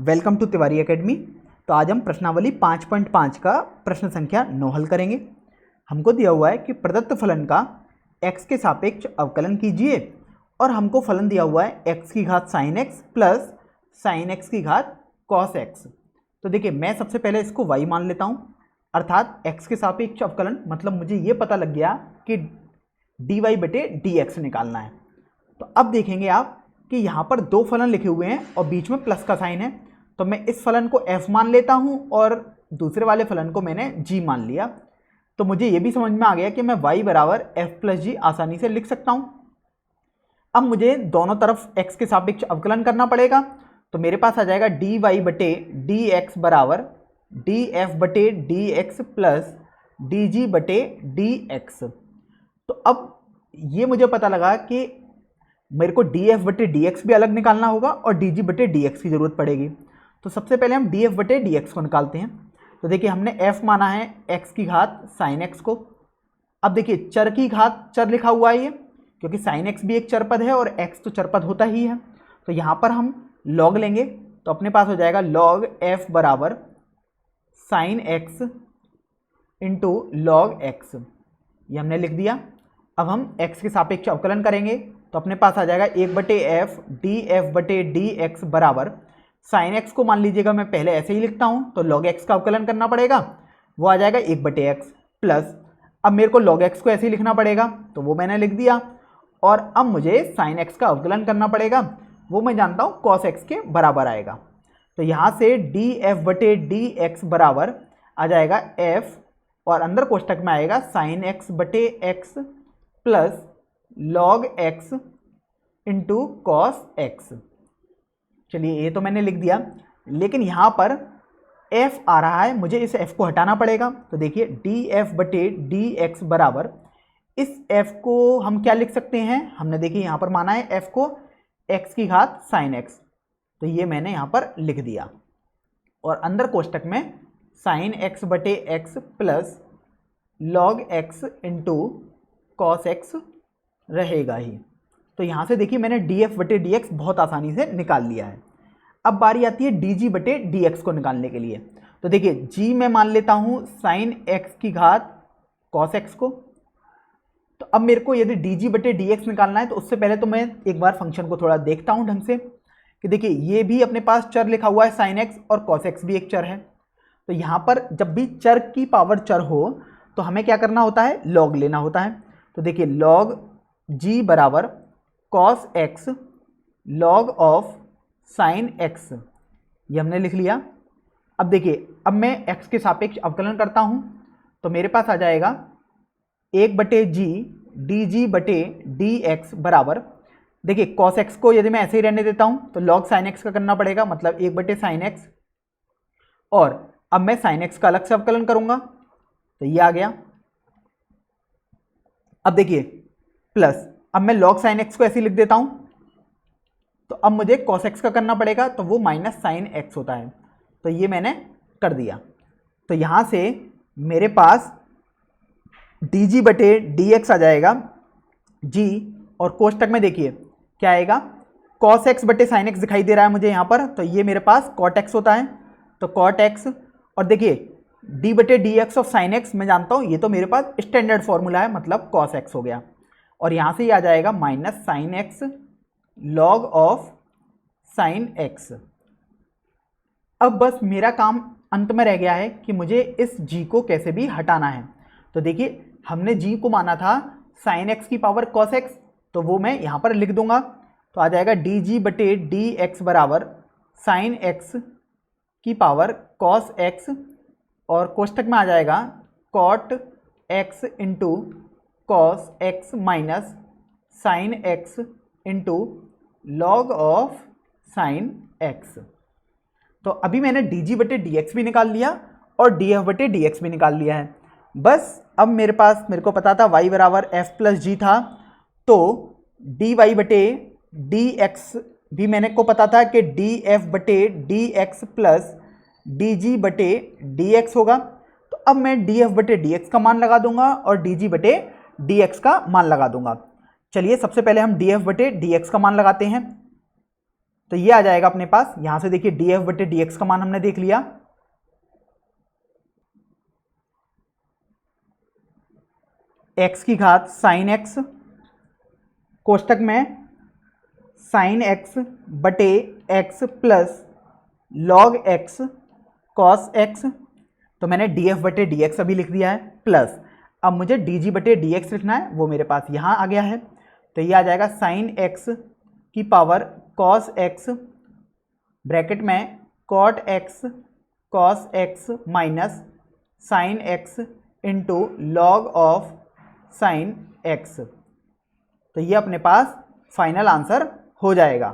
Welcome to Tiwari academy. तो आज हम प्रश्नावली 5.5 का प्रश्न संख्या 9 हल करेंगे। हमको दिया हुआ है कि प्रदत्त फलन का x के सापेक्ष अवकलन कीजिए और हमको फलन दिया हुआ है x की घात sin x plus sin x की घात cos x। तो देखिए मैं सबसे पहले इसको y मान लेता हूँ, अर्थात x के सापेक्ष अवकलन मतलब मुझे ये पता लग गया कि dy बटे dx निकालना है। तो अब देखेंगे आप कि यहाँ पर दो फलन लिखे हुए हैं और बीच में प्लस का साइन है, तो मैं इस फलन को f मान लेता हूँ और दूसरे वाले फलन को मैंने g मान लिया। तो मुझे ये भी समझ में आ गया कि मैं y बराबर f प्लस जी आसानी से लिख सकता हूँ। अब मुझे दोनों तरफ x के सापेक्ष अवकलन करना पड़ेगा, तो मेरे पास आ जाएगा dy बटे dx बराबर df बटे dx प्लस dg बटे dx। तो अब ये मुझे पता लगा कि मेरे को df बटे dx भी अलग निकालना होगा और dg बटे dx की ज़रूरत पड़ेगी। तो सबसे पहले हम df बटे dx को निकालते हैं। तो देखिए हमने f माना है x की घात sin x को। अब देखिए चर की घात चर लिखा हुआ है ये, क्योंकि sin x भी एक चर पद है और x तो चर पद होता ही है। तो यहाँ पर हम log लेंगे, तो अपने पास हो जाएगा log f बराबर sin x into log x। ये हमने लिख दिया। अब हम x के सापेक्ष अवकलन करेंगे, तो अपने पास आ जाएगा 1 बटे एफ डी एफ बटे डी एक्स बराबर साइन एक्स को मान लीजिएगा मैं पहले ऐसे ही लिखता हूँ, तो लॉग एक्स का अवकलन करना पड़ेगा, वो आ जाएगा 1 बटे एक्स प्लस, अब मेरे को लॉग एक्स को ऐसे ही लिखना पड़ेगा, तो वो मैंने लिख दिया। और अब मुझे साइन एक्स का अवकलन करना पड़ेगा, वो मैं जानता हूँ कॉस एक्स के बराबर आएगा। तो यहाँ से डी एफ बटे डी एक्स बराबर आ जाएगा एफ और अंदर कोष्टक में आएगा साइन एक्स बटे x plus log x into cos x. चलिए ये तो मैंने लिख दिया, लेकिन यहाँ पर f आ रहा है, मुझे इस f को हटाना पड़ेगा। तो देखिए df बटे dx बराबर इस f को हम क्या लिख सकते हैं, हमने देखिए यहाँ पर माना है f को x की घात sin x, तो ये मैंने यहाँ पर लिख दिया और अंदर कोष्टक में sin x बटे x plus log x into cos x रहेगा ही। तो यहाँ से देखिए मैंने df बटे dx बहुत आसानी से निकाल लिया है। अब बारी आती है dg बटे dx को निकालने के लिए। तो देखिए g मैं मान लेता हूँ sin x की घात cos x को। तो अब मेरे को यदि dg बटे dx निकालना है, तो उससे पहले तो मैं एक बार फंक्शन को थोड़ा देखता हूँ ढंग से कि देखिए ये भी अपने पास चर लिखा हुआ है sin x और cos x भी एक चर है। तो यहाँ पर जब भी चर की पावर चर हो तो हमें क्या करना होता है, log लेना होता है। तो देखिए log g बराबर cos x log of sin x, ये हमने लिख लिया। अब देखिए अब मैं x के सापेक्ष अवकलन करता हूँ, तो मेरे पास आ जाएगा 1 बटे g dg बटे dx बराबर, देखिए cos x को यदि मैं ऐसे ही रहने देता हूँ तो log sin x का करना पड़ेगा, मतलब 1 बटे sin x, और अब मैं sin x का अलग से अवकलन करूँगा, तो ये आ गया। अब देखिए प्लस, अब मैं log sin x को ऐसे ही लिख देता हूं, तो अब मुझे cos x का करना पड़ेगा, तो वो माइनस sin x होता है, तो ये मैंने कर दिया। तो यहां से मेरे पास dg बटे dx आ जाएगा g, और कोष्टक में देखिए क्या आएगा, cos x बटे sin x दिखाई दे रहा है मुझे यहाँ पर, तो ये मेरे पास cot x होता है, तो cot x, और देखिए d बटे dx ऑफ sin x मैं जानता हूँ, ये तो मेरे पास स्टैंडर्ड फॉर्मूला है, मतलब cos x हो गया, और यहाँ से ये आ जाएगा minus sin x log of sin x। अब बस मेरा काम अंत में रह गया है कि मुझे इस g को कैसे भी हटाना है। तो देखिए हमने g को माना था sin x की पावर cos x, तो वो मैं यहाँ पर लिख दूंगा, तो आ जाएगा dg बटे dx बराबर sin x की पावर cos x, और कोष्टक में आ जाएगा cot x into cos x minus sine x into log of sine x। तो अभी मैंने dg बटे dx भी निकाल लिया और df बटे dx भी निकाल लिया है। बस अब मेरे को पता था y बराबर f प्लस जी था, तो dy बटे dx भी मैंने को पता था कि df बटे dx प्लस dg बटे dx होगा। तो अब मैं df बटे dx का मान लगा दूंगा और dg बटे dx का मान लगा दूंगा। चलिए सबसे पहले हम df बटे dx का मान लगाते हैं। तो ये आ जाएगा अपने पास। यहां से देखिए डी एफ बटे डी एक्स का मान हमने देख लिया। एक्स की घात साइन एक्स कोष्टक में साइन एक्स बटे x plus log x cos x, तो मैंने डी एफ बटे डी एक्स अभी लिख दिया है, प्लस अब मुझे डी जी बटे डी एक्स लिखना है, वो मेरे पास यहाँ आ गया है। तो ये आ जाएगा साइन एक्स की पावर कॉस एक्स ब्रैकेट में cot x cos x minus sine x into log of sine x. तो ये अपने पास फाइनल आंसर हो जाएगा।